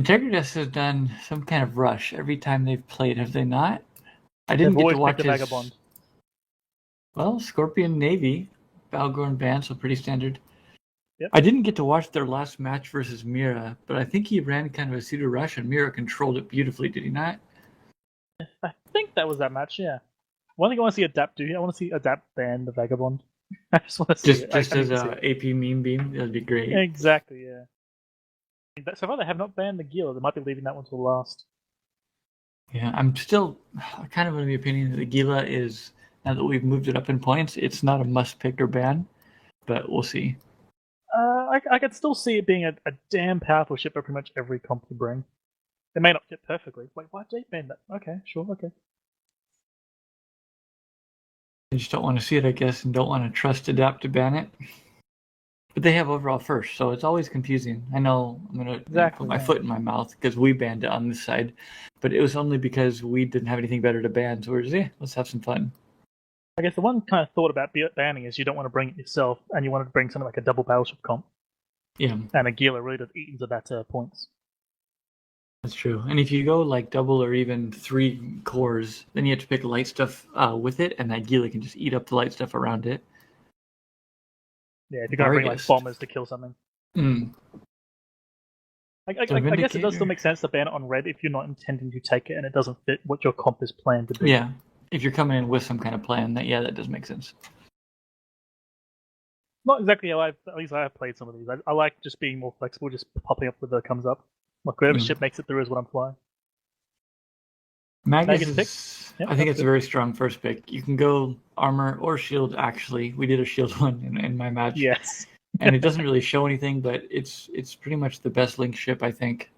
Integritas has done some kind of rush every time they've played, have they not? I They've didn't get to always watch picked a his. Vagabond. Well, Scorpion Navy, Valgorn band, so pretty standard. Yep. I didn't get to watch their last match versus Mira, but I think he ran kind of a pseudo rush and Mira controlled it beautifully, did he not? I think that was that match, yeah. One thing I want to see Adapt do, I want to see Adapt ban the Vagabond. I just want to see it. Just I as need to see a AP meme beam, that'd be great. Exactly, yeah. So far they have not banned the Gila. They might be leaving that one till last. Yeah, I'm still kind of of the opinion that the Gila is, now that we've moved it up in points, it's not a must pick or ban, but we'll see. I could still see it being a damn powerful ship for pretty much every comp you bring. It may not fit perfectly. Wait, why did they ban that? Okay, sure, okay. I just don't want to see it, I guess, and don't want to trust Adapt to ban it. But they have overall first, so it's always confusing. I know I'm going to put my foot in my mouth because we banned it on this side, but it was only because we didn't have anything better to ban, so we're just, let's have some fun. I guess the one kind of thought about banning is you don't want to bring it yourself, and you wanted to bring something like a double battleship comp. Yeah. And a Gila really does eat into that points. That's true. And if you go like double or even 3 cores, then you have to pick light stuff with it, and that Gila can just eat up the light stuff around it. Yeah, if you're going to bring like bombers to kill something. I guess it does still make sense to ban it on red if you're not intending to take it and it doesn't fit what your comp is planned to do. Yeah, if you're coming in with some kind of plan, that does make sense. Not exactly how at least I have played some of these. I like just being more flexible, just popping up whatever comes up. Like whatever ship makes it through is what I'm flying. Magus I think it's a very strong first pick. You can go armor or shield, actually. We did a shield one in my match. Yes. And it doesn't really show anything, but it's pretty much the best link ship, I think.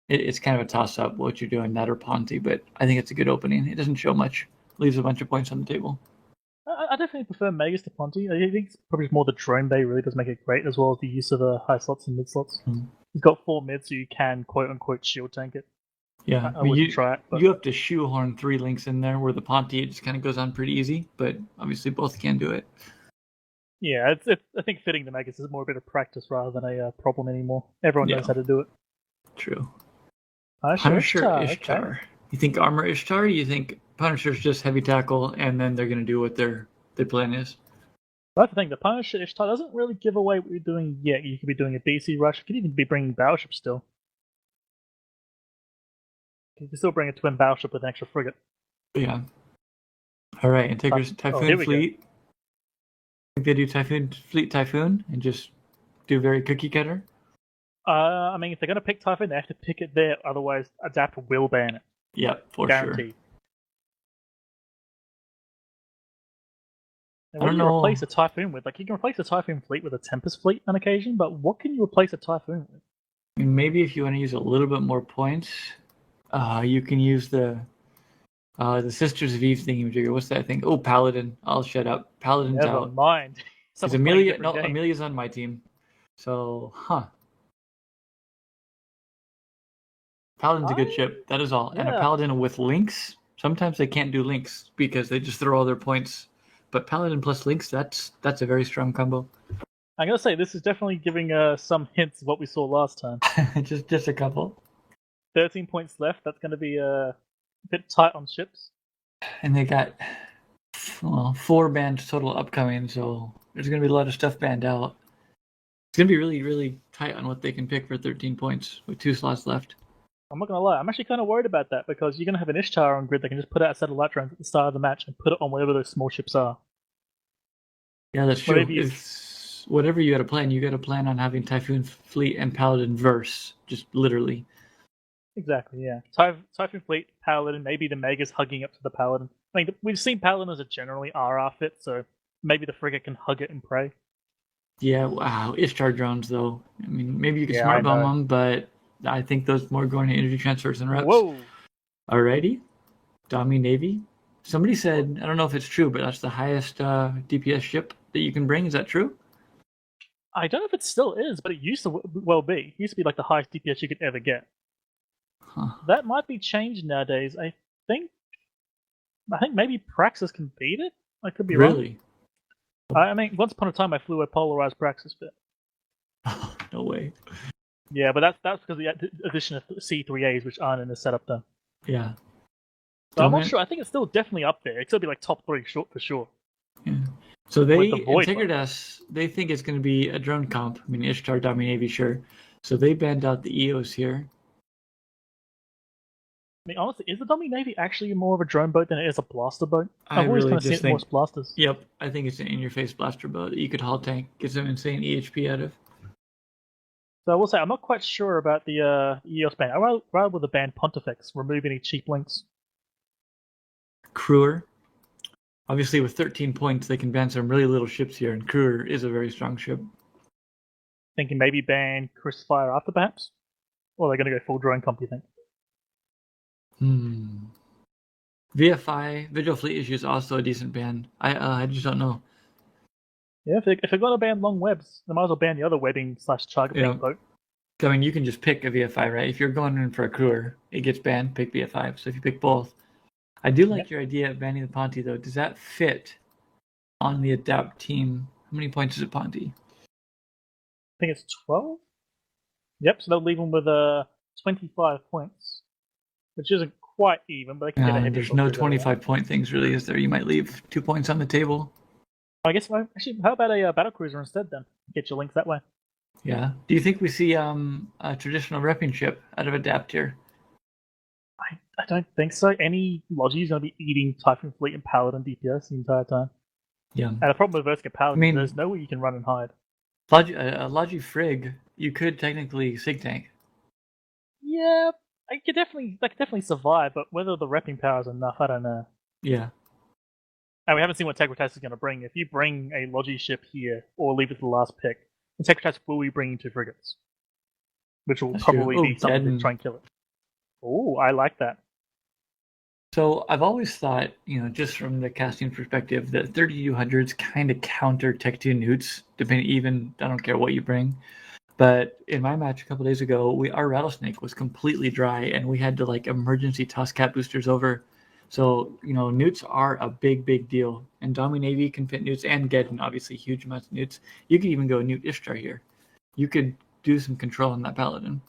It's kind of a toss-up what you're doing, that or Ponzi, but I think it's a good opening. It doesn't show much. Leaves a bunch of points on the table. I definitely prefer Magus to Ponzi. I think it's probably more the drone bay really does make it great, as well as the use of high slots and mid slots. He's got 4 mids, so you can quote-unquote shield tank it. Yeah, I wouldn't try it. But you have to shoehorn 3 links in there, where the Ponti it just kind of goes on pretty easy, but obviously both can do it. Yeah, I think fitting the Magus is more a bit of practice rather than a problem anymore. Everyone knows how to do it. True. Punisher Ishtar. Okay. You think armor Ishtar? Or you think Punisher's just heavy tackle, and then they're going to do what their plan is? That's the thing. The Punisher Ishtar doesn't really give away what you're doing yet. You could be doing a BC rush. You could even be bringing battleship still. You can still bring a twin battleship with an extra frigate. Yeah. All right, Integritas Typhoon Fleet. I think they do Typhoon and just do very cookie cutter. I mean, if they're going to pick Typhoon, they have to pick it there. Otherwise, Adapt will ban it. Yeah, for Guaranteed. Sure. What do you replace a Typhoon with? Like, you can replace a Typhoon fleet with a Tempest fleet on occasion, but what can you replace a Typhoon with? I mean, maybe if you want to use a little bit more points, you can use the Sisters of Eve thingy. What's that thing? Oh, Paladin. I'll shut up. Paladin's Never out. mind. Amelia, Amelia's on my team. So, Paladin's a good ship. That is all. Yeah. And a Paladin with links. Sometimes they can't do links because they just throw all their points. But Paladin plus links, that's a very strong combo. I'm gonna say this is definitely giving some hints of what we saw last time. just a couple. 13 points left. That's gonna be a bit tight on ships. And they got 4 bans total upcoming, so there's gonna be a lot of stuff banned out. It's gonna be really, really tight on what they can pick for 13 points with 2 slots left. I'm not gonna lie, I'm actually kind of worried about that because you're gonna have an Ishtar on grid that can just put out a set of light drones at the start of the match and put it on whatever those small ships are. Yeah, that's true. Whatever you got to plan, you got to plan on having Typhoon Fleet and Paladin verse, just literally. Exactly, yeah. Typhoon Fleet, Paladin, maybe the Magus hugging up to the Paladin. I mean, we've seen Paladin as a generally RR fit, so maybe the frigate can hug it and pray. Yeah, wow. Ishtar drones, though. I mean, maybe you can smart bomb them, but I think those more going to energy transfers and reps. Whoa! Alrighty. Dami Navy. Somebody said, I don't know if it's true, but that's the highest DPS ship that you can bring. Is that true? I don't know if it still is, but it used to well be. It used to be like the highest DPS you could ever get. That might be changed nowadays. I think maybe Praxis can beat it. I could be wrong. I mean, once upon a time I flew a polarized Praxis fit. No way. Yeah, but that's because of the addition of C3As, which aren't in the setup though. Yeah. So I'm not sure. I think it's still definitely up there. It'll be like top 3 short for sure. Yeah. So With the Void, Integritas, they think it's going to be a drone comp. I mean, Ishtar, Dami Navy, sure. So they banned out the EOS here. I mean, honestly, is the Dummy Navy actually more of a drone boat than it is a blaster boat? I I've always really kind of seen just it more think, as blasters. yep, I think it's an in-your-face blaster boat that you could haul tank, get some insane EHP out of. So I will say, I'm not quite sure about the EOS ban. I'd rather with the ban Pontifex, remove any cheap links. Crewer. Obviously, with 13 points, they can ban some really little ships here, and Crewer is a very strong ship. Thinking maybe ban Crucifier after, perhaps? Or are they going to go full drone comp, you think? VFI, Vigil Fleet Issue is also a decent ban. I just don't know. Yeah, if they're going to ban long webs, they might as well ban the other webbing / target boat. I mean, you can just pick a VFI, right? If you're going in for a Crewer, it gets banned, pick VFI. So if you pick both. I do like your idea of banning the Ponti, though. Does that fit on the Adapt team? How many points is it, Ponti? I think it's 12? Yep, so they'll leave them with 25 points, which isn't quite even, but they can get ahead. There's no 25-point things, really, is there? You might leave 2 points on the table. I guess, actually, how about a battle cruiser instead, then? Get your links that way. Yeah. Do you think we see a traditional repping ship out of Adapt here? I don't think so. Any Logi is going to be eating Typhoon Fleet and Paladin DPS the entire time. Yeah. And the problem with Vertical Paladin, there's nowhere you can run and hide. Logi Frig, you could technically sig tank. Yeah, I could definitely survive, but whether the repping power is enough, I don't know. Yeah. And we haven't seen what Integritas is going to bring. If you bring a Logi ship here, or leave it to the last pick, Integritas will be bringing 2 frigates. Which will probably be something to try and kill it. Oh, I like that. So I've always thought, just from the casting perspective, that 3200s kind of counter Tech 2 newts, I don't care what you bring. But in my match a couple days ago, our Rattlesnake was completely dry, and we had to emergency toss cat boosters over. So, newts are a big, big deal. And Domi Navy can fit newts, and Geddon, obviously, huge amounts of newts. You could even go Newt Ishtar here. You could do some control on that Paladin.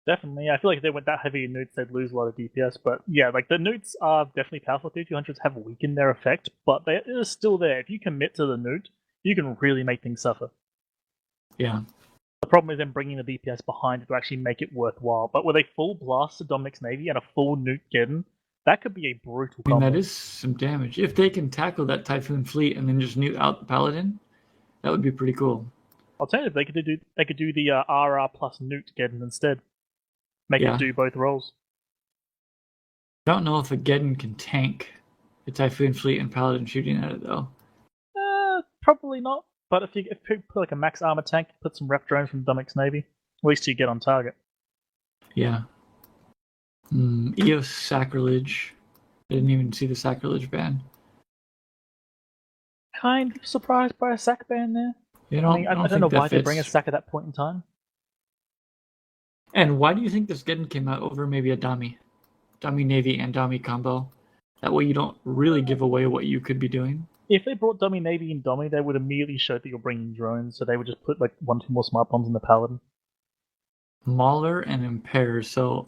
Definitely. I feel like if they went that heavy in newts, they'd lose a lot of DPS. But yeah, the newts are definitely powerful. 3200s have weakened their effect, but they are still there. If you commit to the newt, you can really make things suffer. Yeah. The problem is then bringing the DPS behind it to actually make it worthwhile. But with a full blast to Dominic's Navy and a full newt Geddon, that could be a brutal combo. That is some damage. If they can tackle that Typhoon fleet and then just newt out the Paladin, that would be pretty cool. Alternatively, they could do the RR plus newt Geddon instead. Make it do both roles. I don't know if a Geddon can tank the Typhoon fleet and Paladin shooting at it, though. Probably not. But if you put a max armor tank, put some rep drones from Dominic's Navy, at least you get on target. Yeah. EOS Sacrilege. I didn't even see the Sacrilege ban. Kind of surprised by a sack ban there. I don't know why they bring a sack at that point in time. And why do you think this Geddon came out over maybe a Dami Navy and Dami combo? That way you don't really give away what you could be doing. If they brought Dami Navy and Dami, they would immediately show that you're bringing drones, so they would just put 1-2 more smart bombs in the Paladin. Mauler and Impair. So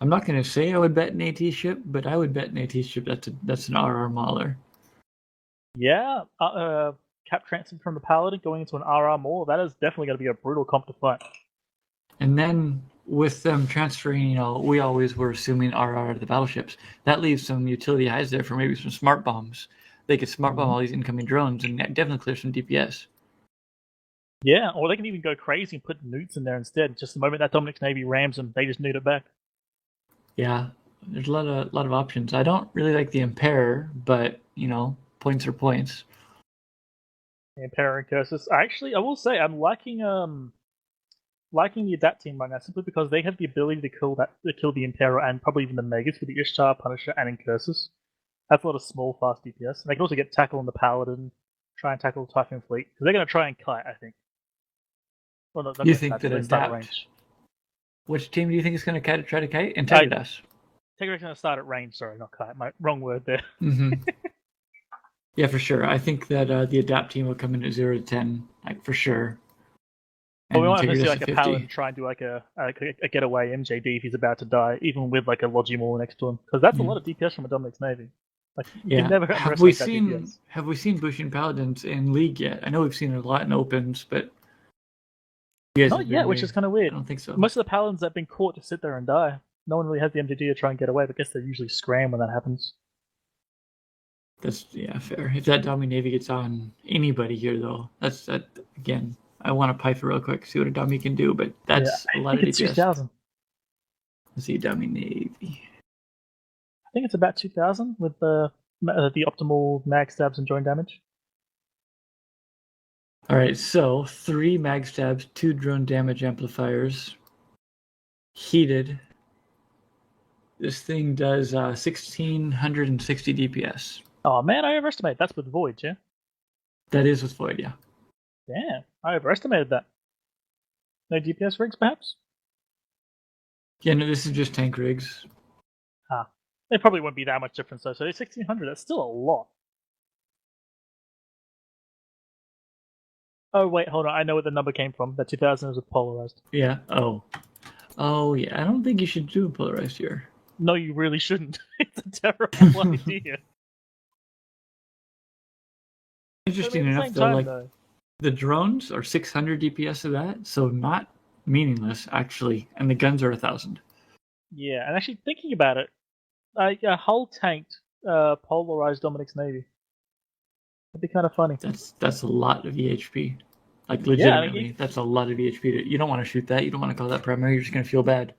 I'm not going to say I would bet an AT ship, but I would bet an AT ship that's an RR Mauler. Yeah, cap transfer from the Paladin going into an RR Maul, that is definitely going to be a brutal comp to fight. And then with them transferring, we always were assuming RR to the battleships. That leaves some utility highs there for maybe some smart bombs. They could smart bomb all these incoming drones and definitely clear some DPS. Yeah, or they can even go crazy and put newts in there instead. Just the moment that Dominic's Navy rams them, they just newt it back. Yeah, there's a lot of options. I don't really like the Impair, but points are points. The Impair and Curses. Actually, I will say I'm liking the Adapt team right now simply because they have the ability to kill the Imperial and probably even the Megas with the Ishtar, Punisher, and Incursus. That's a lot of small, fast DPS. And they can also get tackle on the Paladin, try and tackle the Typhoon fleet because they're going to try and kite, I think. Well, no, you think that Adapt? Which team do you think is going to try to kite? Integritas. Integritas going to start at range. Sorry, not kite. My wrong word there. Mm-hmm. Yeah, for sure. I think that the Adapt team will come in at 0 to 10, for sure. But And we might have to see Integritas like at a 50. paladin try and do like a getaway MJD if he's about to die, even with like a Logimore next to him, because that's a lot of DPS from a Dominic's Navy. Like you can never underestimate that DPS. Have we seen Bushin Paladins in League yet? I know we've seen it a lot in opens, but not yet, which is kind of weird. I don't think so. Most of the paladins that have been caught just sit there and die. No one really has the MJD to try and get away, but I guess they usually scram when that happens. That's fair. If that Dummy Navy gets on anybody here, though, that's that again. I want to pipe it real quick, see what a dummy can do, but that's a lot of DPS. It's 2,000. Let's see, Dummy Navy. I think it's about 2,000 with the optimal mag stabs and joint damage. All right, so 3 mag stabs, 2 drone damage amplifiers, heated. This thing does 1,660 DPS. Oh man, I overestimated. That's with Void, yeah? That is with Void, yeah. Damn, I overestimated that. No DPS rigs, perhaps? Yeah, no, this is just tank rigs. It probably won't be that much difference though. So 1,600, that's still a lot. Oh wait, hold on. I know where the number came from. That 2,000 is with polarized. Yeah. Oh yeah. I don't think you should do a polarized here. No, you really shouldn't. It's a terrible idea. Interesting enough, though, the drones are 600 DPS of that, so not meaningless actually, and the guns are 1,000. Yeah, and actually thinking about it, a whole tanked polarized Dominic's Navy. That'd be kind of funny. That's a lot of EHP. Like legitimately, that's a lot of EHP. You don't want to shoot that. You don't want to call that primary. You're just gonna feel bad.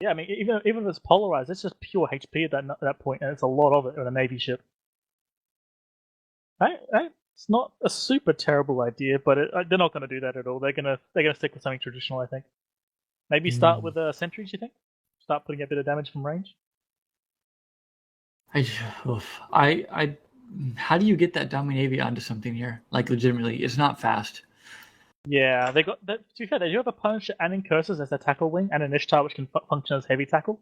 Yeah, I mean, even if it's polarized, it's just pure HP at that point, and it's a lot of it on a Navy ship. It's not a super terrible idea, but they're not going to do that at all. They're gonna stick with something traditional, I think. Maybe start with sentries. You think? Start putting a bit of damage from range. How do you get that Dummy Navy onto something here? Like legitimately, it's not fast. Yeah, they got that. To be fair, they do have a Punisher and Incursus as their tackle wing, and an Ishtar which can function as heavy tackle.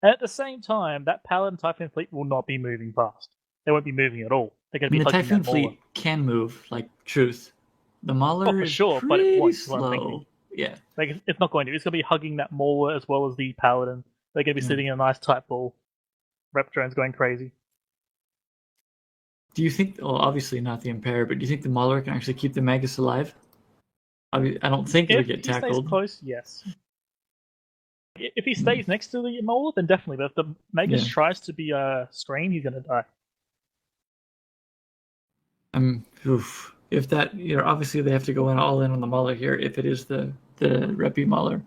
And at the same time, that Paladin Typhoon fleet will not be moving fast. They won't be moving at all. They're going to be the Typhoon fleet can move, like truth. The Mauler is pretty slow. Yeah, like it's not going to. It's going to be hugging that Mauler as well as the Paladin. They're going to be sitting in a nice tight ball. Rep drones going crazy. Do you think? Well, obviously not the Impair, but do you think the Mauler can actually keep the Magus alive? I don't think it'll get tackled. If he stays close, yes. If he stays next to the Mauler, then definitely. But if the Magus tries to be screen, he's going to die. If that, obviously they have to go all in on the Mauler here. If it is the Reppy Mauler,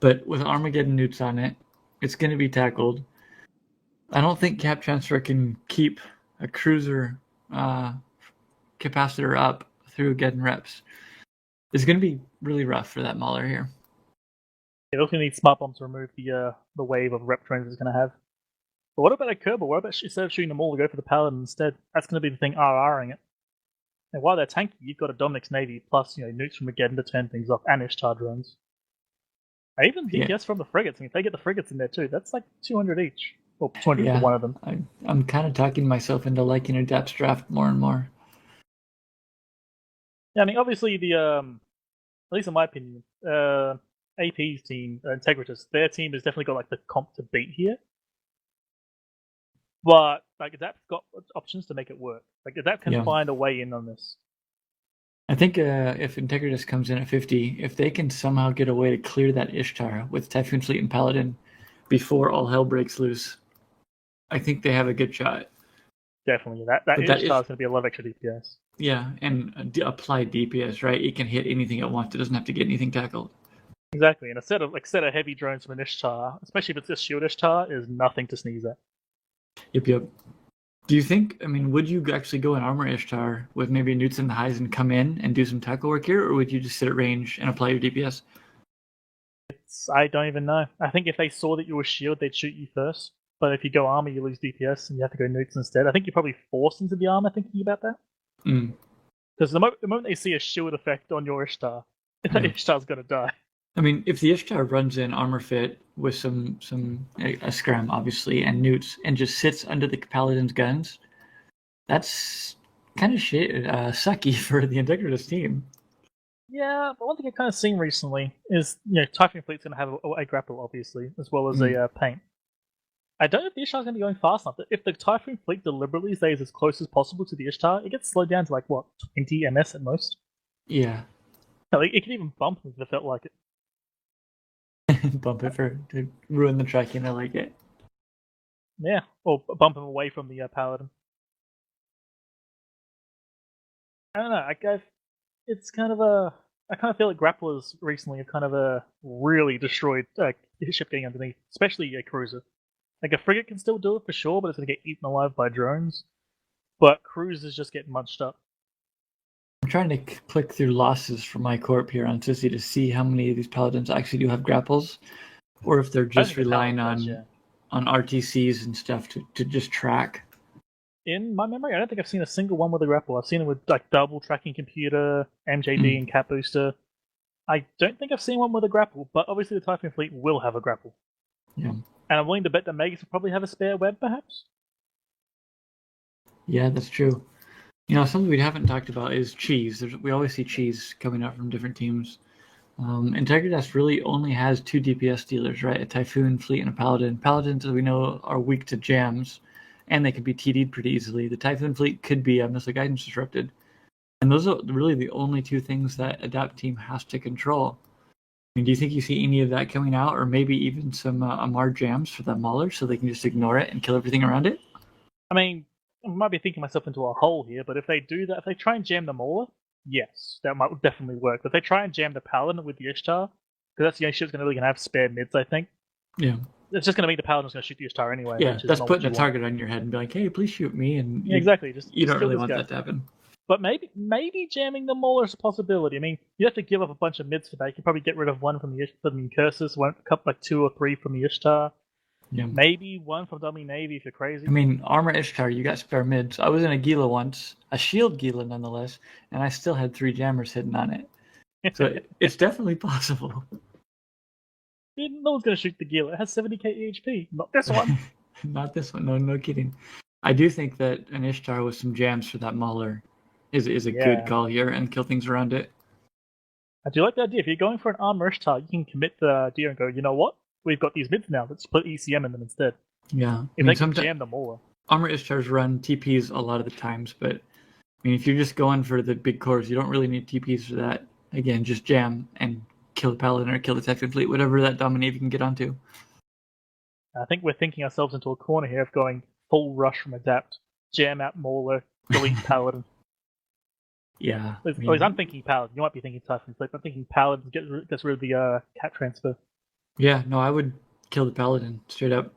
but with Armageddon newts on it, it's going to be tackled. I don't think Cap Transfer can keep a cruiser capacitor up through getting reps. It's going to be really rough for that Mauler here. Yeah, they're going to need Smart Bomb to remove the wave of rep trains it's going to have. But what about a Kerbal? What about instead of shooting the Mauler, go for the Paladin instead? That's going to be the thing RRing it. And while they're tanky, you've got a Dominic's Navy plus nukes from Mageddon to turn things off, and Ishtar drones. Even DPS from the frigates. I mean, if they get the frigates in there too, that's like 200 each. Well, 200 for one of them. I'm kind of talking myself into liking Adapt's draft more and more. Yeah, I mean, obviously the at least in my opinion, AP's team, Integritas, their team has definitely got like the comp to beat here. But like Adapt's got options to make it work. Like Adapt can find a way in on this. I think if Integritas comes in at 50, if they can somehow get a way to clear that Ishtar with Typhoon Fleet and Paladin before all hell breaks loose, I think they have a good shot. Definitely. That Ishtar is going to be a lot of extra DPS. Yeah, and apply DPS, right? It can hit anything it wants. It doesn't have to get anything tackled. Exactly. And a set of heavy drones from an Ishtar, especially if it's just shield Ishtar, is nothing to sneeze at. Yep. Do you think, would you actually go and armor Ishtar with maybe newts in the highs and come in and do some tackle work here, or would you just sit at range and apply your DPS? I don't even know. I think if they saw that you were shield, they'd shoot you first. But if you go armor, you lose DPS and you have to go newts instead. I think you're probably forced into the armor thinking about that. Because the moment they see a shield effect on your Ishtar, Ishtar's going to die. If the Ishtar runs in armor fit with a scram, obviously, and newts, and just sits under the Paladin's guns, that's kind of sucky for the Integritas team. Yeah, but one thing I've kind of seen recently is, Typhoon Fleet's going to have a grapple, obviously, as well as a paint. I don't know if the Ishtar's going to be going fast enough. If the Typhoon Fleet deliberately stays as close as possible to the Ishtar, it gets slowed down to, 20 ms at most. Yeah. No, it can even bump if it felt like it. Bump it to ruin the tracking. I like it. Yeah, or bump him away from the Paladin. I don't know. It's kind of a. I kind of feel like grapplers recently have kind of really destroyed ship getting underneath, especially a cruiser. Like a frigate can still do it for sure, but it's going to get eaten alive by drones. But cruisers just get munched up. I'm trying to click through losses for my corp here on Sissy to see how many of these paladins actually do have grapples, or if they're just relying on RTCs and stuff to just track. In my memory, I don't think I've seen a single one with a grapple. I've seen it with double tracking computer, MJD, and cat booster. I don't think I've seen one with a grapple, but obviously the Typhoon Fleet will have a grapple. Yeah. And I'm willing to bet that Magus will probably have a spare web, perhaps? Yeah, that's true. Something we haven't talked about is cheese. We always see cheese coming out from different teams. Integritas really only has 2 DPS dealers, right? A Typhoon Fleet and a Paladin. Paladins, as we know, are weak to jams, and they can be TD'd pretty easily. The Typhoon Fleet could be missile guidance disrupted. And those are really the only 2 things that Adapt team has to control. I mean, do you think you see any of that coming out, or maybe even some Amar jams for that Mauler so they can just ignore it and kill everything around it? I mean, I might be thinking myself into a hole here, but if they do that, if they try and jam the Mauler, yes, that might definitely work. But if they try and jam the Paladin with the Ishtar, because that's the only ship that's really going to have spare mids, I think. Yeah. It's just going to mean the Paladin's going to shoot the Ishtar anyway. Yeah, that's putting a target on your head and be like, hey, please shoot me. And exactly. You don't really want that to happen. But maybe jamming the Mauler is a possibility. I mean, you have to give up a bunch of mids for that. You can probably get rid of one from the Curses, a couple, 2 or 3 from the Ishtar. Yeah. Maybe one from Dummy Navy if you're crazy. I mean, Armor Ishtar, you got spare mids. I was in a Gila once, a shield Gila nonetheless, and I still had 3 jammers hidden on it. So it's definitely possible. No one's going to shoot the Gila. It has 70k EHP. Not this one. Not this one. No kidding. I do think that an Ishtar with some jams for that Mauler is a good call here and kill things around it. I do like the idea. If you're going for an Armor Ishtar, you can commit the idea and go, you know what? We've got these mids now. Let's put ECM in them instead. Yeah. If they can jam the Mauler. Armor Ishtars run TPs a lot of the times, but I mean, if you're just going for the big cores, you don't really need TPs for that. Again, just jam and kill the Paladin or kill the Typhoon Fleet, whatever that Dominave can get onto. I think we're thinking ourselves into a corner here of going full rush from Adapt, jam out Mauler, delete Paladin. Yeah. At least I'm thinking Paladin. You might be thinking Typhoon Fleet, but I'm thinking Paladin gets rid of the cat transfer. Yeah, no, I would kill the Paladin straight up.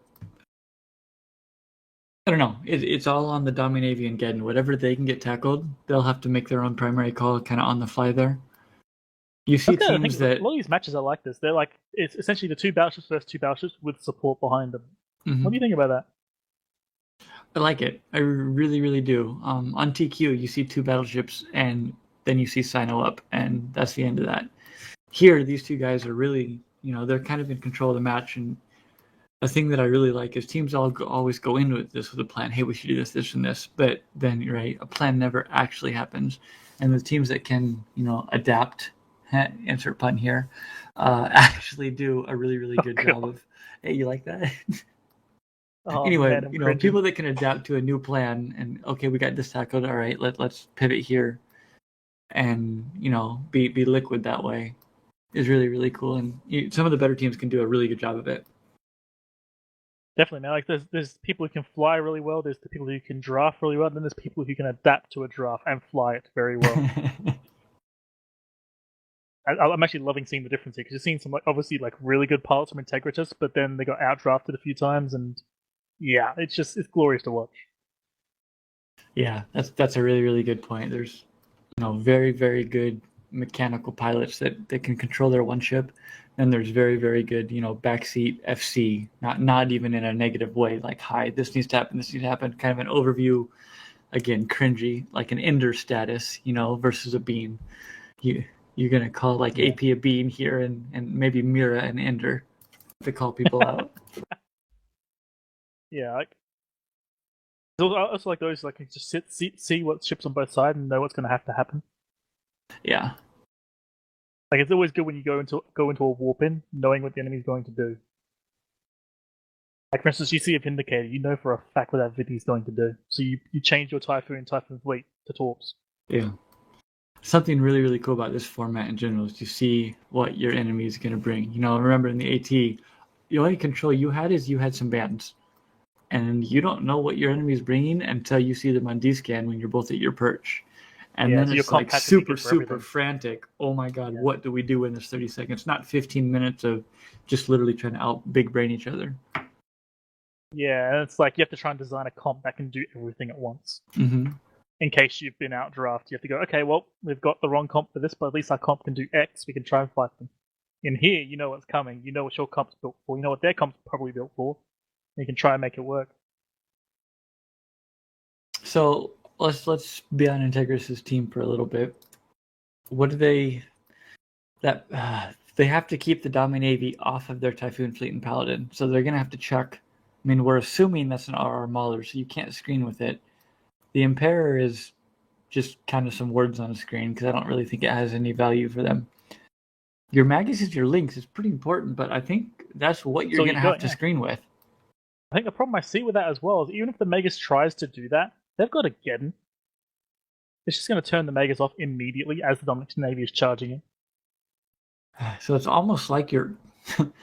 I don't know. It's all on the Dominavian Geddon. Whatever they can get tackled, they'll have to make their own primary call kind of on the fly there. You see teams that... A lot of these matches are like this. They're like, it's essentially the 2 battleships versus 2 battleships with support behind them. Mm-hmm. What do you think about that? I like it. I really, really do. On TQ, you see 2 battleships, and then you see Sino up, and that's the end of that. Here, these 2 guys are really, they're kind of in control of the match, and a thing that I really like is teams always go into this with a plan. Hey, we should do this, this, and this. But then, right, a plan never actually happens. And the teams that can, adapt, insert pun here, actually do a really, really good job of, hey, you like that? Anyway, man, people that can adapt to a new plan and, okay, we got this tackled. All right, let's pivot here and, be liquid that way is really, really cool. And some of the better teams can do a really good job of it. Definitely, man. Like there's people who can fly really well. There's the people who can draft really well. And then there's people who can adapt to a draft and fly it very well. I'm actually loving seeing the difference here because you're seeing some obviously really good pilots from Integritas, but then they got outdrafted a few times, and yeah, it's glorious to watch. Yeah, that's a really, really good point. There's very, very good mechanical pilots that can control their one ship. And there's very, very good, backseat FC, not even in a negative way, like, hi, this needs to happen, this needs to happen, kind of an overview, again, cringy, like an Ender status, versus a bean. You're going to call, AP a bean here and maybe Mira an Ender to call people out. Yeah, I also like those, just see what ships on both sides and know what's going to happen. Yeah. Like it's always good when you go into a warp in, knowing what the enemy's going to do. Like for instance, you see a Vindicator, you know for a fact what that Vindi's going to do. So you change your Typhoon fleet to Torps. Yeah. Something really, really cool about this format in general is you see what your enemy is going to bring. You know, remember in the AT, the only control you had is you had some bands. And you don't know what your enemy is bringing until you see them on D-scan when you're both at your perch. And then so it's like super frantic. Oh my God, what do we do in this 30 seconds? Not 15 minutes of just literally trying to out big brain each other. Yeah, and it's like you have to try and design a comp that can do everything at once. Mm-hmm. In case you've been out draft, you have to go, okay, well, we've got the wrong comp for this, but at least our comp can do X. We can try and fight them. In here, you know what's coming. You know what your comp's built for. You know what their comp's probably built for. You can try and make it work. So let's be on Integris' team for a little bit. What do they have to keep the Domi Navy off of their Typhoon fleet and Paladin, so they're gonna have to chuck. I mean, we're assuming that's an RR Mauler, so you can't screen with it. The Emperor is just kind of some words on a screen because I don't really think it has any value for them. Your Magus is your links is pretty important, but I think that's what you're gonna have to screen with. I think the problem I see with that as well is even if the Magus tries to do that, they've got a Geddon. It's just going to turn the Magus off immediately as the Dominant Navy is charging it. So it's almost like you're on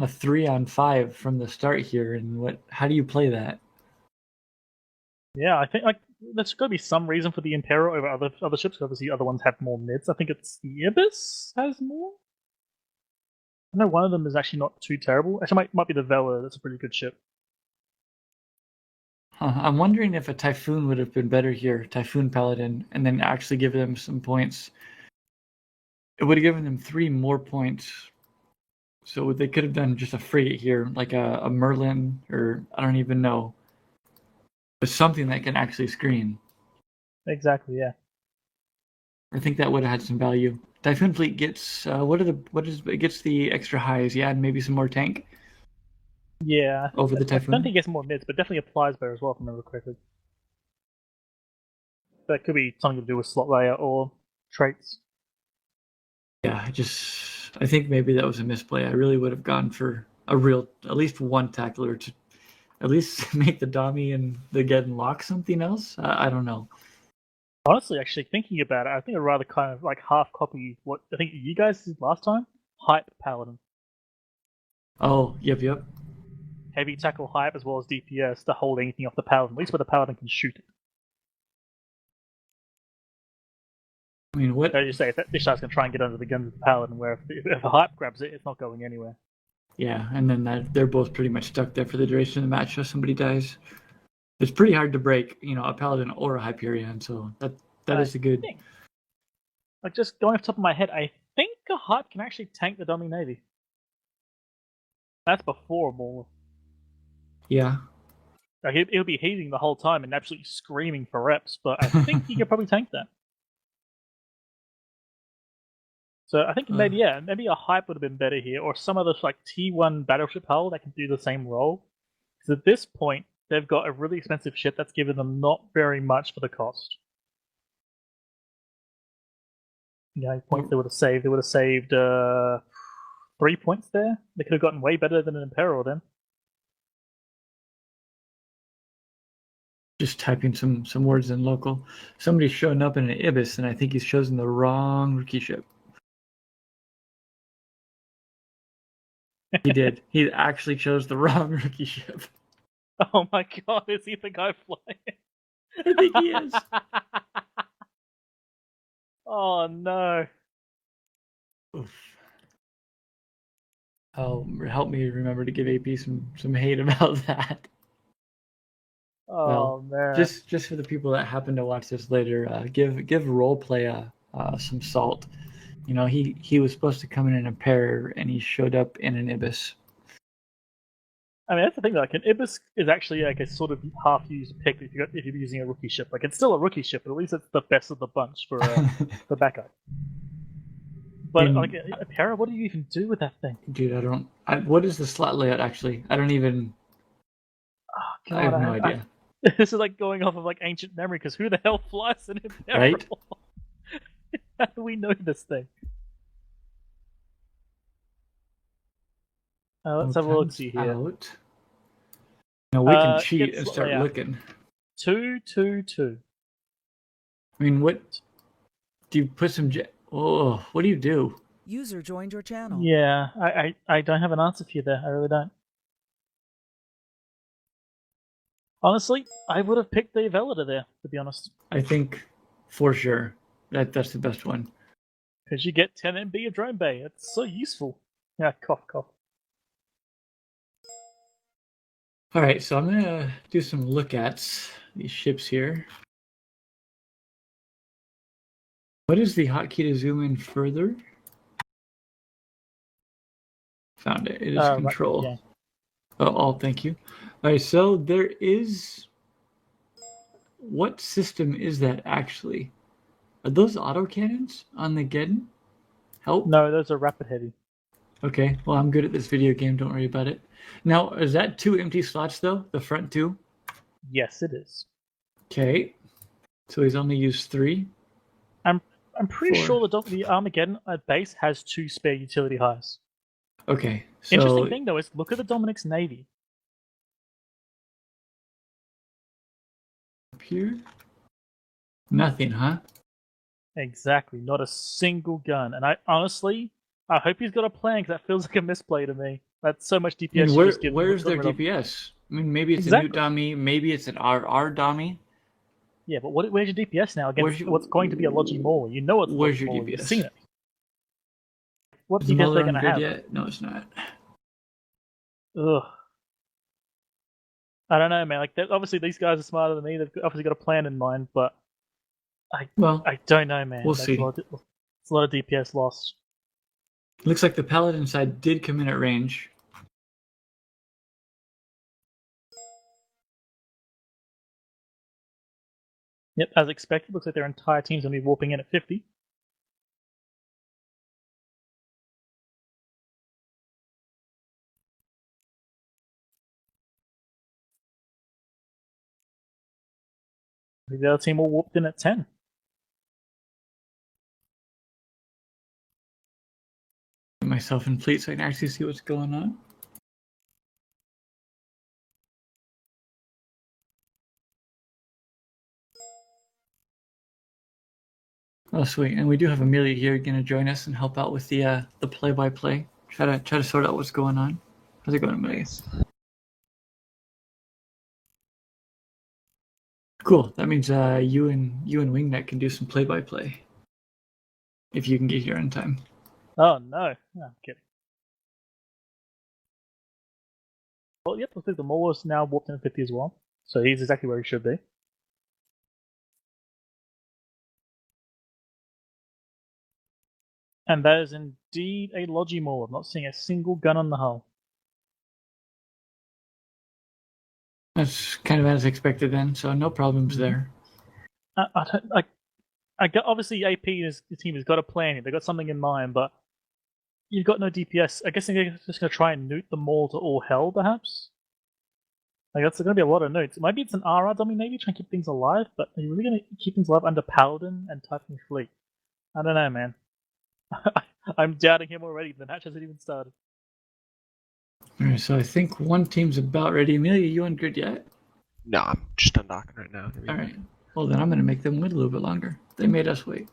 a 3-on-5 from the start here, and how do you play that? Yeah, I think like there's got to be some reason for the Impero over other ships. Obviously, other ones have more mids. I think it's the Ibis has more. I know one of them is actually not too terrible. Actually, might be the Vela. That's a pretty good ship. I'm wondering if a Typhoon would have been better here, Typhoon Paladin, and then actually give them some points. It would have given them 3 more points. So they could have done just a frigate here, like a Merlin, or I don't even know. But something that can actually screen. Exactly, yeah. I think that would have had some value. Typhoon fleet gets it gets the extra highs, yeah, and maybe some more tank. Yeah, over the Typhoon. I don't think it gets more mids, but definitely applies better as well, if I remember correctly. That could be something to do with slot layer or traits. Yeah, I think maybe that was a misplay. I really would have gone for at least one tackler to at least make the Dami and the Geddon lock something else. I don't know. Honestly, actually thinking about it, I think I'd rather kind of like half copy what I think you guys did last time. Hype Paladin. Oh, yep. Heavy tackle hype as well as DPS to hold anything off the Paladin, at least where the Paladin can shoot it. I mean, what? As you say, this guy's going to try and get under the guns of the Paladin, where if a hype grabs it, it's not going anywhere. Yeah, and then they're both pretty much stuck there for the duration of the match if somebody dies. It's pretty hard to break, a Paladin or a Hyperion, so that is a good... Like, just going off the top of my head, I think a hype can actually tank the Dummy Navy. That's before a Mauler. Yeah. Like, it'll be heating the whole time and absolutely screaming for reps, but I think he could probably tank that. So I think maybe a hype would have been better here, or some other like T1 battleship hull that can do the same role. Because at this point, they've got a really expensive ship that's given them not very much for the cost. Yeah, points they would have saved. They would have saved 3 points there. They could have gotten way better than an Imperial then. Just typing some words in local. Somebody's showing up in an Ibis, and I think he's chosen the wrong rookie ship. He did. He actually chose the wrong rookie ship. Oh my god, is he the guy flying? I think he is. Oh no. Oof. Oh, help me remember to give AP some hate about that. Oh man. Just for the people that happen to watch this later, give roleplay some salt. He was supposed to come in a pair, and he showed up in an Ibis. I mean, that's the thing. Like, an Ibis is actually like a sort of half-used pick if you're using a rookie ship. Like, it's still a rookie ship, but at least it's the best of the bunch for backup. But like a para, what do you even do with that thing? Dude, what is the slot layout actually? I don't even. Oh, God, I have no idea. This is like going off of like ancient memory, because who the hell flies an Imperial? Right? How do we know this thing? Let's have a look. See here. Out. Now we can cheat and start looking. 2-2-2. I mean, what do you put some? Oh, what do you do? User joined your channel. Yeah, I don't have an answer for you there. I really don't. Honestly, I would have picked the Veleta there, to be honest. I think, for sure, that's the best one. Because you get 10 MB of Drone Bay. It's so useful. Yeah, cough, cough. Alright, so I'm going to do some look-ats, these ships here. What is the hotkey to zoom in further? Found it. It is control. Right, yeah. Oh, thank you. Alright, so there is... What system is that actually? Are those autocannons on the Geddon? Help? No, those are rapid heavy. Okay, well, I'm good at this video game. Don't worry about it. Now, is that 2 empty slots, though? The front 2? Yes, it is. Okay. So he's only used 3? I'm pretty sure the Armageddon base has 2 spare utility highs. Okay. So... Interesting thing, though, is look at the Dominic's Navy. Up here? Nothing, huh? Exactly. Not a single gun. And I hope he's got a plan, because that feels like a misplay to me. That's so much DPS. And where's their DPS? I mean, maybe it's a new dummy, maybe it's an RR dummy. Yeah, but where's your DPS now against what's going to be a Logi Maul? You know it's where's your DPS? DPS? You've seen it. What is DPS are they going to have? Yet? No, it's not. Ugh. I don't know, man. Like, obviously these guys are smarter than me. They've obviously got a plan in mind, but I don't know, man. We'll see. It's a lot of DPS lost. Looks like the Paladin side did come in at range. Yep, as expected. Looks like their entire team's going to be warping in at 50. The other team all warped in at 10. Get myself in fleet so I can actually see what's going on. Oh, sweet. And we do have Amelia here going to join us and help out with the play-by-play. Try to sort out what's going on. How's it going, Amelia? Cool. That means you and Wingnet can do some play-by-play. If you can get here in time. Oh, no. No, I'm kidding. Well, yep, looks like the Maul is now warped in at 50 as well. So he's exactly where he should be. And that is indeed a Logi Maul. I'm not seeing a single gun on the hull. That's kind of as expected then, so no problems there. Obviously, AP the team has got a plan. They've got something in mind, but you've got no DPS. I guess they're just going to try and nuke the Maul to all hell, perhaps? Like, that's going to be a lot of nukes. Maybe it's an RR dummy, maybe, try and keep things alive, but are you really going to keep things alive under Paladin and Titan Fleet? I don't know, man. I'm doubting him already. The match hasn't even started. Alright, so I think one team's about ready. Amelia, you on good yet? No, I'm just undocking right now. Alright. Well, then I'm going to make them wait a little bit longer. They made us wait.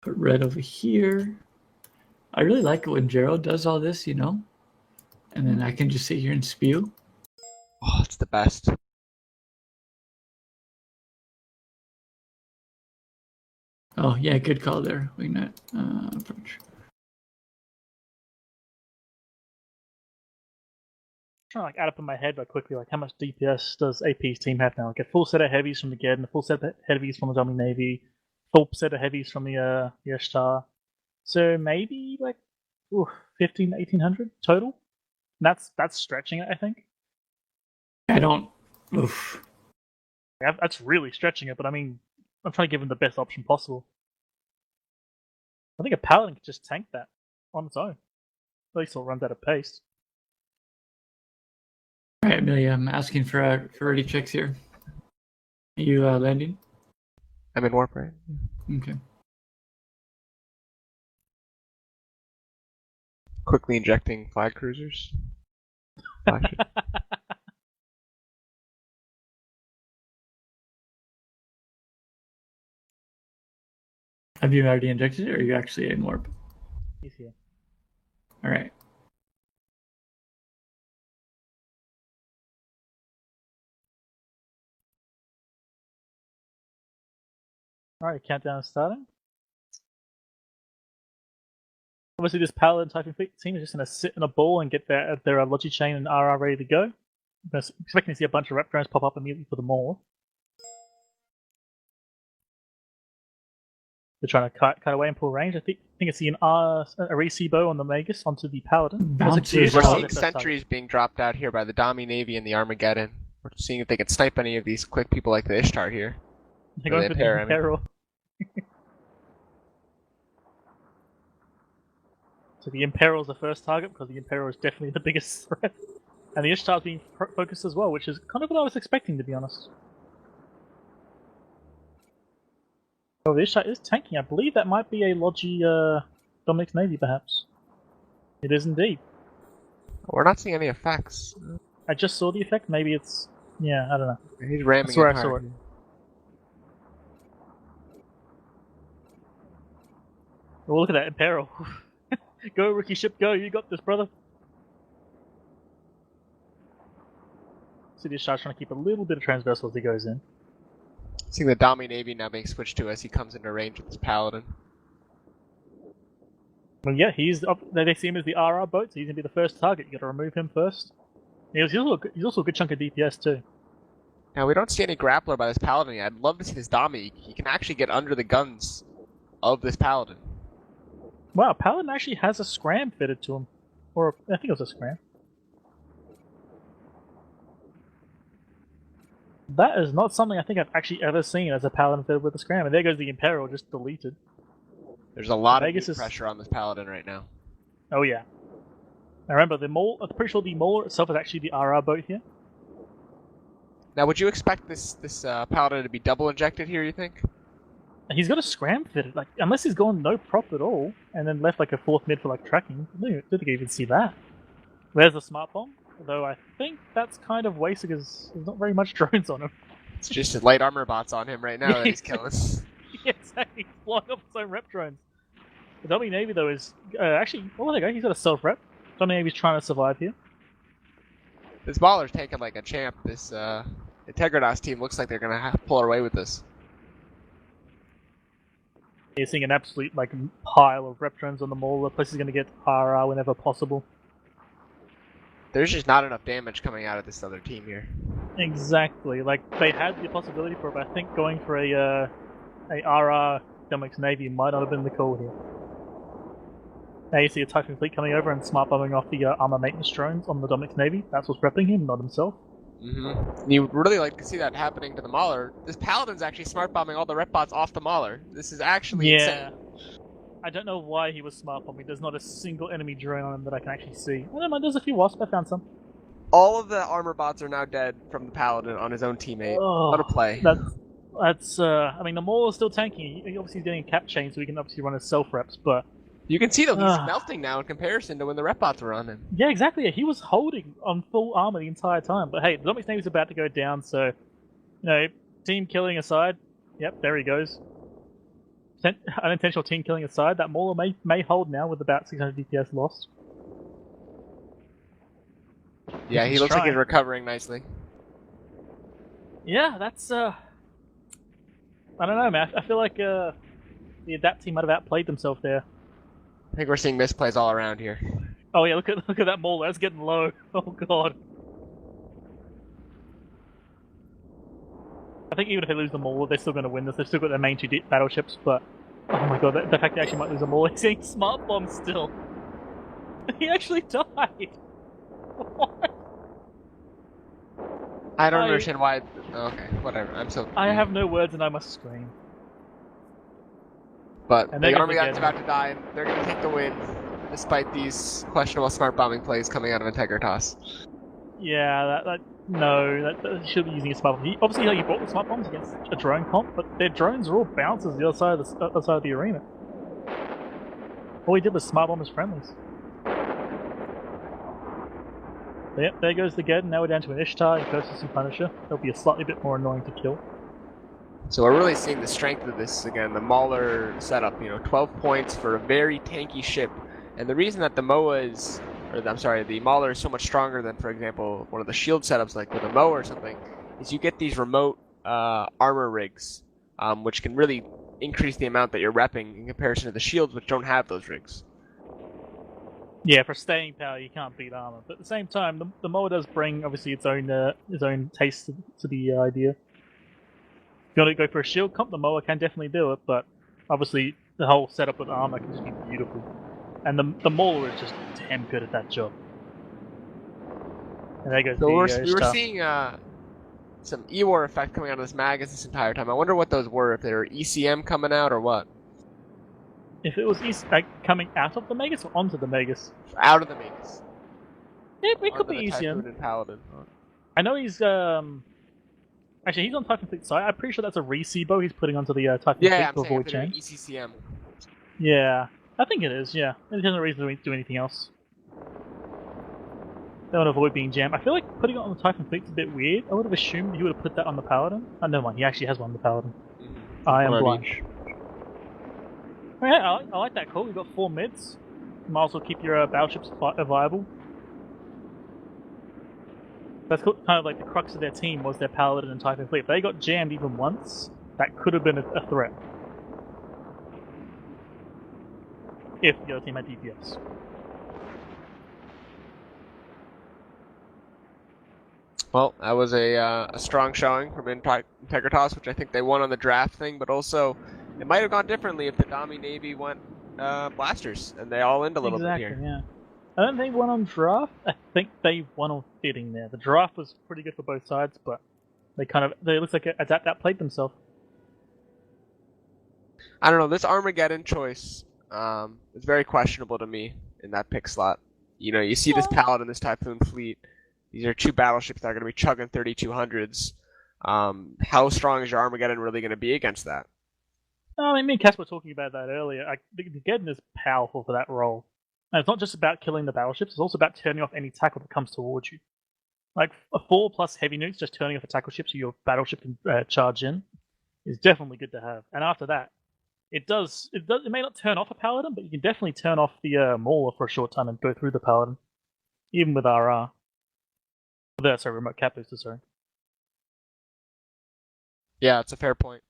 Put red over here. I really like it when Gerald does all this, you know? And then I can just sit here and spew. Oh, it's the best. Oh, yeah, good call there. Wingnet approach. Trying to add up in my head, but quickly, how much DPS does AP's team have now? A full set of heavies from the Geddon, a full set of heavies from the Dummy Navy, full set of heavies from the Ishtar. So maybe 15, 1800 total. And that's stretching it, I think. I don't. Oof. That's really stretching it, but I mean, I'm trying to give him the best option possible. I think a Paladin could just tank that on its own. At least it'll run out of pace. Alright, Amelia, I'm asking for ready checks here. Are you landing? I'm in warp, right? Okay. Quickly injecting flag cruisers. Flash it. Have you already injected it, or are you actually in warp? He's here. All right. Alright, countdown is starting. Obviously, this Paladin typing team is just going to sit in a ball and get their Logi Chain and RR ready to go. I'm expecting to see a bunch of rep drones pop up immediately for the Maul. They're trying to cut away and pull range. I think I see a Recibo on the Magus onto the Paladin. Bounces We're out. seeing sentries being dropped out here by the Dami Navy and the Armageddon. We're seeing if they can snipe any of these quick people like the Ishtar here. They're going for the Imperil. So the Imperil is the first target because the Imperil is definitely the biggest threat. And the Ishtar is being focused as well, which is kind of what I was expecting, to be honest. Oh, the Ishtar is tanking. I believe that might be a Logi Dominic's Navy, perhaps. It is indeed. We're not seeing any effects. I just saw the effect. Maybe it's... yeah, I don't know. He's ramming That's where it I saw hard. it. Oh, look at that Imperil. Go, rookie ship, go. You got this, brother. So the Ishtar's trying to keep a little bit of transversal as he goes in. Seeing the Dami Navy now being switched to as he comes into range with his Paladin. Well, yeah, he's up. They see him as the RR boat, so he's gonna be the first target. You got to remove him first. He's also a good chunk of DPS too. Now we don't see any grappler by this Paladin yet. I'd love to see this Dami. He can actually get under the guns of this Paladin. Wow, Paladin actually has a scram fitted to him, or I think it was a scram. That is not something I think I've actually ever seen as a Paladin fitted with a scram. And there goes the Imperil, just deleted. There's a lot Vegas of pressure on this Paladin right now. Oh yeah. Now remember, the Maul. I'm pretty sure the Mauler itself is actually the RR boat here. Now, would you expect this Paladin to be double injected here, you think? And he's got a scram fitted, like, unless he's gone no prop at all, and then left like a fourth mid for like tracking. I don't think I even see that. There's the smart bomb, although I think that's kind of wasted because there's not very much drones on him. It's just his light armor bots on him right now that he's killing. Yeah, exactly. He's blowing up his own rep drones. The Domi Navy though is actually, oh there you go, he's got a self rep. Domi Navy's trying to survive here. This Baller's taking like a champ. This Integritas team looks like they're gonna have to pull away with this. You're seeing an absolute like pile of rep drones on the Maul. The place is going to get RR whenever possible. There's just not enough damage coming out of this other team here. Exactly. Like they had the possibility for it, but I think going for a RR Dominic's Navy might not have been the call here. Now you see a Typhoon fleet coming over and smart bombing off the armor maintenance drones on the Dominic's Navy. That's what's repping him, not himself. Mm-hmm. You would really like to see that happening to the Mauler. This Paladin's actually smart bombing all the rep bots off the Mauler. This is actually insane. I don't know why he was smart bombing. There's not a single enemy drone on him that I can actually see. Oh, never mind, there's a few wasps. I found some. All of the armor bots are now dead from the Paladin on his own teammate. Oh, what a play. That's I mean, the Maul is still tanking. He obviously is getting a cap chain, so he can obviously run his self-reps, but... You can see, though, he's melting now in comparison to when the rep bots were on him. Yeah, exactly. He was holding on full armor the entire time. But hey, the Dominic's Navy is about to go down, so... You know, team killing aside... Yep, there he goes. Unintentional team killing aside, that Mauler may hold now with about 600 DPS lost. Yeah, he looks like he's recovering nicely. Yeah, that's I don't know, man. I feel like the Adapt team might have outplayed themselves there. I think we're seeing misplays all around here. Oh yeah, look at that Mauler. That's getting low. Oh god. I think even if they lose the Mauler, they're still going to win this. They've still got their main two battleships, but oh my god, the fact they actually might lose the Mauler. He's seeing smart bomb still. He actually died. What? I don't understand why. Okay, whatever. I have no words and I must scream. But the Armageddon's about to die, and they're going to take the win, despite these questionable smart bombing plays coming out of Integritas. Yeah, that he should be using a smart bomb. Obviously, he brought the smart bombs against a drone comp, but their drones are all bouncers the other side of the arena. All he did was smart bomb his friendlies. Yep, there goes the Geddon. Now we're down to an Ishtar, Integritas, and Punisher. They'll be a slightly bit more annoying to kill. So we're really seeing the strength of this again, the Mauler setup. 12 points for a very tanky ship. And the reason that the the Mauler is so much stronger than, for example, one of the shield setups like with a Moa or something, is you get these remote armor rigs, which can really increase the amount that you're repping in comparison to the shields, which don't have those rigs. Yeah, for staying power, you can't beat armor. But at the same time, the Moa does bring, obviously, its own taste to the idea. If you want to go for a shield comp, the Moa can definitely do it, but obviously the whole setup with armor can just be beautiful. And the Mauler is just damn good at that job. And there goes So we were seeing some E-War effect coming out of this Magus this entire time. I wonder what those were, if they were ECM coming out or what. If it was coming out of the Magus or onto the Magus? Out of the Magus. Yeah, it could be ECM. Typhoon and Paladin. I know he's actually he's on Typhoon Fleet side. I'm pretty sure that's a Recibo he's putting onto the Typhoon Fleet to avoid change. ECCM. Yeah, I think it is. Yeah, there's no reason to do anything else. They want to avoid being jammed. I feel like putting it on the Typhoon Fleet's a bit weird. I would have assumed he would have put that on the Paladin. Oh, never mind. He actually has one on the Paladin. I am blind. Yeah, I like that call. You've got 4 mids. You might as well keep your battleships viable. That's kind of like the crux of their team was their Paladin and Typhoon Fleet. If they got jammed even once, that could have been a threat. If the other team had DPS. Well, that was a strong showing from Integritas, which I think they won on the draft thing, but also it might have gone differently if the Dami Navy went blasters and they all ended a little bit here. Yeah. I don't think they won on draft. I think they won on fitting there. The draft was pretty good for both sides, but they looks like Adapt that played themselves. I don't know. This Armageddon choice is very questionable to me in that pick slot. You see this Paladin, this Typhoon Fleet. These are 2 battleships that are going to be chugging 3200s. How strong is your Armageddon really going to be against that? I mean, me and Cass were talking about that earlier. The Geddon is powerful for that role. And it's not just about killing the battleships, it's also about turning off any tackle that comes towards you. Like, a 4 plus heavy nukes just turning off a tackle ship so your battleship can charge in is definitely good to have. And after that, it may not turn off a Paladin, but you can definitely turn off the Mauler for a short time and go through the Paladin. Even with RR. Sorry, remote cap booster, sorry. Yeah, it's a fair point.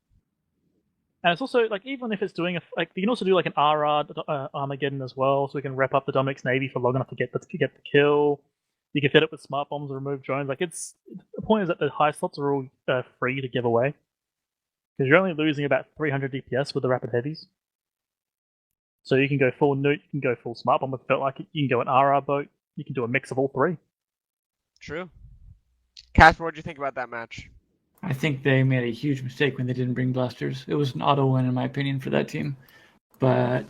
And it's also, like, even if it's doing you can also do like an RR Armageddon as well, so we can rep up the Dominic's Navy for long enough to get the kill. You can fit it with smart bombs and remove drones. Like, the point is that the high slots are all free to give away. Because you're only losing about 300 DPS with the rapid heavies. So you can go full nuke, you can go full smart bomb if it felt like it, you can go an RR boat, you can do a mix of all 3. True. Casper, what did you think about that match? I think they made a huge mistake when they didn't bring blasters. It was an auto win, in my opinion, for that team. But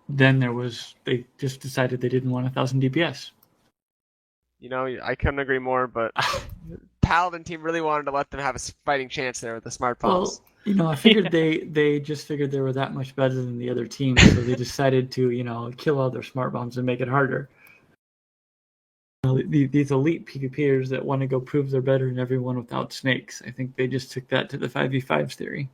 then they just decided they didn't want 1,000 DPS. I couldn't agree more, but Paladin team really wanted to let them have a fighting chance there with the smart bombs. Well, I figured they just figured they were that much better than the other teams, so they decided to, kill all their smart bombs and make it harder. These elite PvPers that want to go prove they're better than everyone without snakes, I think they just took that to the 5v5s theory.